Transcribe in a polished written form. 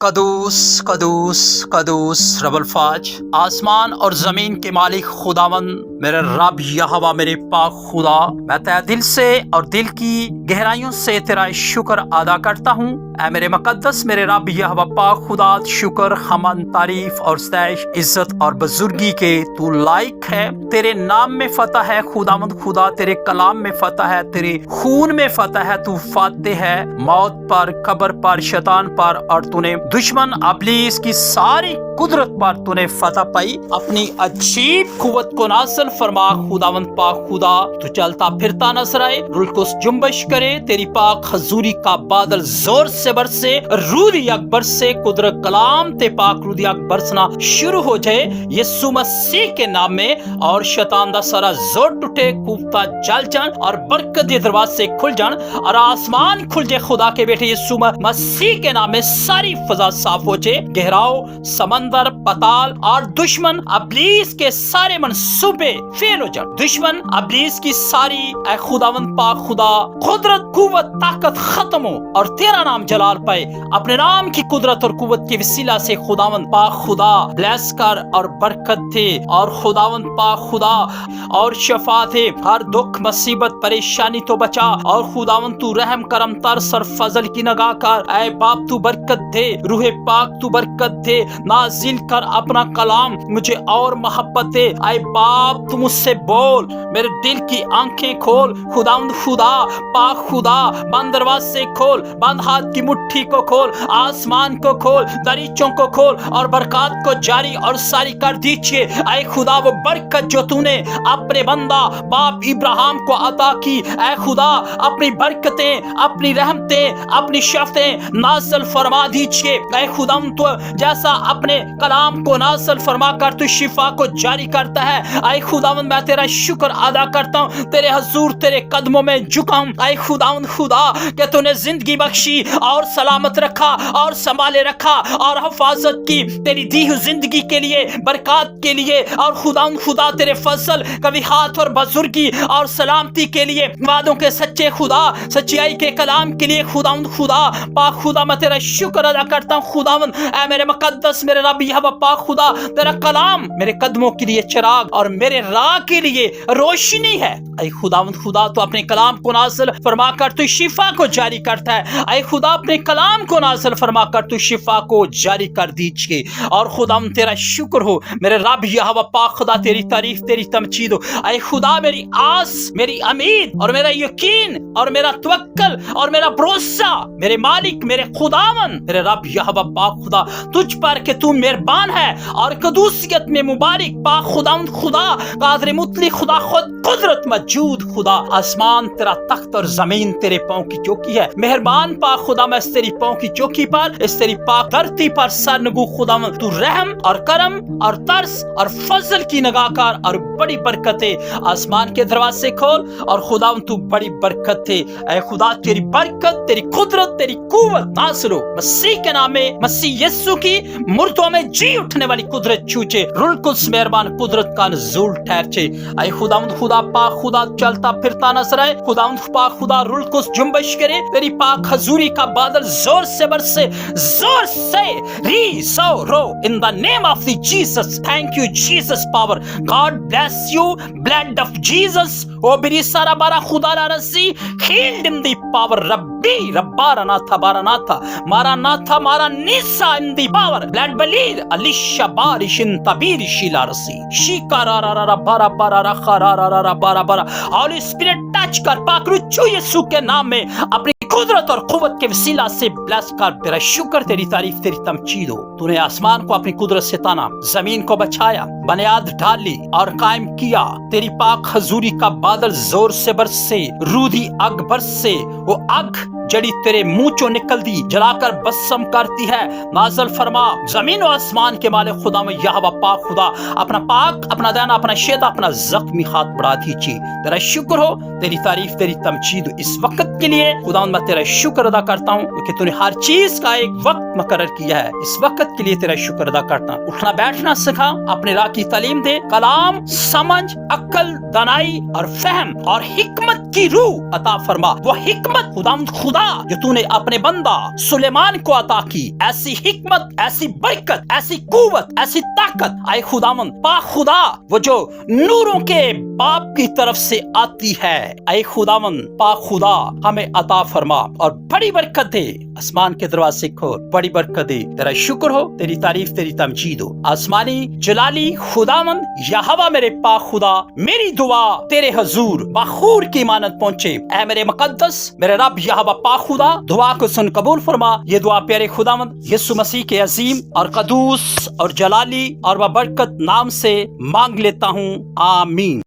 قدوس قدوس قدوس رب الفاج، آسمان اور زمین کے مالک خداوند میرے رب یہوہ میرے پاک خدا، میں تہ دل سے اور دل کی گہرائیوں سے تیرا شکر ادا کرتا ہوں۔ اے میرے مقدس میرے رب یہوہ پاک خدا، شکر حمد تعریف اور ستائش عزت اور بزرگی کے تو لائق ہے۔ تیرے نام میں فتح ہے خداوند خدا، تیرے کلام میں فتح ہے، تیرے خون میں فتح ہے۔ تو فاتح ہے موت پر، قبر پر، شیطان پر، اور تو نے دشمن ابلیس کی ساری قدرت پر تو نے فتح پائی۔ اپنی عجیب قوت کو نازل فرما خداوند پاک خدا، تو چلتا پھرتا نظر آئے، روح القدس جنبش کرے، تیری پاک حضوری کا بادل زور سے برسے، روح اکبر سے قدرت کلام تے پاک روح اکبر سنا شروع ہو جائے یسوع مسیح کے نام میں، اور شیطان دا سارا زور ٹوٹے، کوفتا جل جان، اور برکت دے دروازے کھل جان، اور آسمان کھل جائے خدا کے بیٹے یسوع مسیح کے نام میں۔ ساری فضا صاف ہو جائے، گہراؤ سمندر پتال اور دشمن ابلیس کے سارے منصوبے فیل ہو جائیں، دشمن ابلیس کی ساری اے خداوند پاک خدا قدرت قوت طاقت ختم ہو، اور تیرا نام جلال پائے۔ اپنے نام کی قدرت اور قوت کے وسیلہ سے خداوند پاک خدا بلیس کر اور برکت دے، اور خداوند پاک خدا اور شفا دے، ہر دکھ مصیبت پریشانی تو بچا، اور خداوند تو رحم کرم ترس اور فضل کی نگاہ کر، اے باپ تو برکت دے، روح پاک تو برکت دے، نازل کر اپنا کلام مجھے اور محبت دے، اے باپ تو مجھ سے بول، میرے دل کی آنکھیں کھول خداوند خدا پاک خدا، بند دروازے کھول، بند ہاتھ کی مٹھی کو کھول، آسمان کو کھول، دریچوں کو کھول، اور برکات کو جاری اور ساری کر دیجئے۔ اے خدا وہ برکت جو تو نے اپنے بندہ باپ ابراہیم کو عطا کی، اے خدا اپنی برکتیں، اپنی رحمتیں، اپنی شفتیں نازل فرما دیجئے۔ اے خدا تو جیسا اپنے کلام کو نازل فرما کر تو شفا کو جاری کرتا ہے، اے خداوند میں تیرا شکر ادا کرتا ہوں، تیرے حضور تیرے قدموں میں جھکا ہوں، اے خداوند خدا کہ تو نے زندگی بخشی اور سلامت رکھا اور سنبھالے رکھا اور حفاظت کی، تیری دی ہوئی زندگی کے لیے، برکات کے لیے، اور خداوند خدا تیرے فضل کبھی ہاتھ اور بزرگی اور سلامتی کے لیے، وعدوں کے سچے خدا، سچائی کے کلام کے لیے خداوند خدا پاک خدا میں تیرا شکر ادا کرتا ہوں۔ خداوند اے میرے مقدس میرے رب یہوہ پاک خدا، تیرا کلام میرے قدموں کے لیے چراغ اور میرے راہ کے لیے روشنی ہے۔ اے خداوند خدا تو اپنے کلام کو نازل فرما کر تو شفا کو جاری کرتا ہے، اے خدا اپنے کلام کو نازل فرما کر تو شفا کو جاری کر دیجئے، اور خداوند تیرا شکر ہو میرے رب یہوہ پاک خدا، تیری تعریف تیری تمجید ہو۔ اے خدا میری آس، میری امید اور میرا یقین اور میرا توکل اور میرا بھروسہ میرے مالک میرے خداوند میرے رب یہوہ پاک خدا تجھ پر کہ تو مہربان ہے اور قدوسیت میں مبارک پاک خداوند خدا، قادر مطلق خدا، خود قدرت موجود خدا، آسمان تیرا تخت اور زمین تیرے پاؤں کی چوکی ہے۔ مہربان پاک خدا میں اس تیری پاؤں کی چوکی پر، اس تیری پاک دھرتی پر سر نگو خداوند، تو رحم اور کرم اور ترس اور فضل کی نگاہ کر، اور بڑی برکتیں آسمان کے دروازے کھول، اور خداوند تو بڑی برکت ہے۔ اے خدا تیری برکت تیری قدرت تیری قوت نازل ہو مسیح کے نام میں، مسیح یسوع کی مردوں میں جی اٹھنے والی قدرت چھوچے، روح القدس مہربان قدرت کا نزول ٹھہرچے۔ اے خداوند خدا پاک خدا چلتا پھرتا نظر آئے، خداوند پاک خدا روح القدس جنبش کرے، تیری پاک حضوری کا بادل زور سے برسے، زور سے ری سو رو in the name of the Jesus. Thank you Jesus power, God bless you, blood of Jesus او بری سارا بارا خدا را رسی ہیلڈ ان دی پاور، ربی ربارا ناتھا بارا ناتھا مارا ناتھا مارا نیسا ان دی پاور، بلڈ بلیر علیشا بارش ان تبیر شیلا رسی شیکا را را را بارا بارا رخا را را را بارا بارا۔ ہولی اسپرٹ ٹچ کر پاک روح یسوع کے نام میں اپنی قدرت اور قوت کے وسیلہ سے بلیس کر۔ تیرا شکر تیری تعریف تیری تمجید ہو، تو نے آسمان کو اپنی قدرت سے تانا، زمین کو بچایا، بنیاد ڈالی اور قائم کیا، تیری پاک حضوری کا بادل زور سے برسے، رودی اگ برسے، وہ اگ جڑی تیرے منہ چوں نکل دی جلا کر بسم کرتی ہے، نازل فرما زمین و آسمان کے مالک خدا میں یہوہ پاک خدا، اپنا پاک اپنا دینا اپنا شیدہ اپنا زخمی ہاتھ بڑھا دیجیے۔ تیرا شکر ہو تیری تعریف تیری تمجید ہو۔ اس وقت کے لیے خدا میں تیرا شکر ادا کرتا ہوں کہ تو نے ہر چیز کا ایک وقت مقرر کیا ہے، اس وقت کے لیے تیرا شکر ادا کرتا ہوں۔ اٹھنا بیٹھنا سکھا، اپنے راہ کی تعلیم دے، کلام سمجھ عقل دانائی اور فہم اور حکمت کی روح عطا فرما. وہ حکمت خداوند خدا جو تو نے اپنے بندہ سلیمان کو عطا کی, ایسی حکمت, ایسی برکت, ایسی قوت, ایسی طاقت اے خداوند پاک خدا, وہ جو نوروں کے باپ کی طرف سے آتی ہے, اے خداوند پاک خدا ہمیں عطا فرما اور بڑی برکت دے. آسمان کے دروازے کھول, بڑی برکت دے. تیرا شکر ہو, تیری تعریف, تیری تمجید ہو. آسمانی جلالی خداوند یہوہ میرے پاک خدا, میری دعا تیرے حضور بخور کی مانند پہنچے. اے میرے مقدس میرے رب یہوہ پاک خدا, دعا کو سن قبول فرما. یہ دعا پیارے خداوند یسوع مسیح کے عظیم اور قدوس اور جلالی اور برکت نام سے مانگ لیتا ہوں, آمین.